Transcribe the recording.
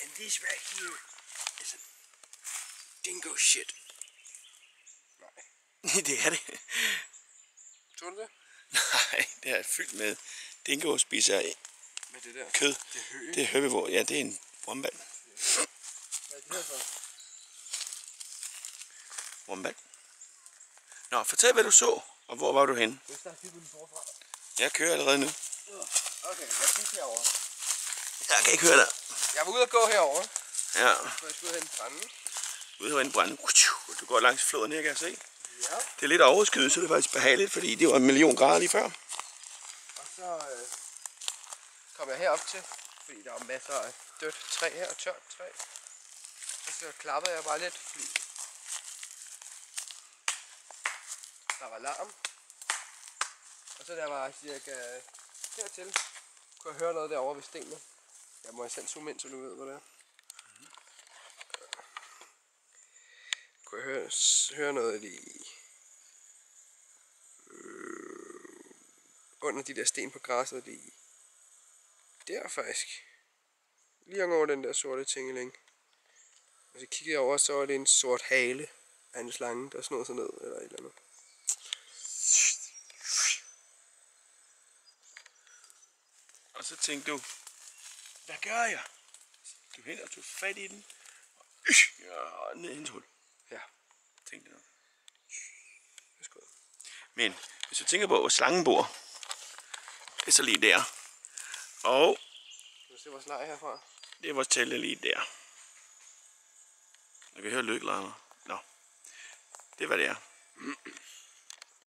And this right here is a dingo shit. Nej. Det er det. Tror du det? Nej, det er fyldt med dingo spiser Med det der? kød. Det er herbivor. Ja, det er en wombat. Hvad er det her for? Wombat. Nå, fortæl hvad du så, og hvor var du henne? Jeg starter filmen forfra. Jeg kører allerede nu. Okay, jeg gik herovre. Jeg kan ikke høre dig. Jeg var ude at gå herovre. Ja. Så jeg skulle ud og hente brænde. Ude og hente brænde. Du går langs floden her, kan jeg se. Ja. Det er lidt overskyet, så det er faktisk behageligt, fordi det var 1 million grader lige før. Og så kom jeg herop til, fordi der var masser af dødt træ her og tørt træ. Og så klappede jeg bare lidt, fordi der var larm. Og så der var cirka hertil, kunne jeg høre noget derovre ved stenene. Jeg må selv zoome ind, så du ved, hvad det er. Kunne jeg høre noget lige under de der sten på græsset lige der faktisk. Lige over den der sorte tingeling. Og så kiggede jeg over, så var det en sort hale af en slange, der snod sig ned eller et eller andet. Og så tænkte du, hvad gør jeg? Du hen og tog fat i den, og ned i hendes hul. Ja. Tænkte du. Værsgo. Men hvis du tænker på, hvor slangen bor, det er så lige der. Og Kan du se vores lejr herfra? det er vores tælle lige der. Jeg kan høre lykkelarmer. Nå, det var det er.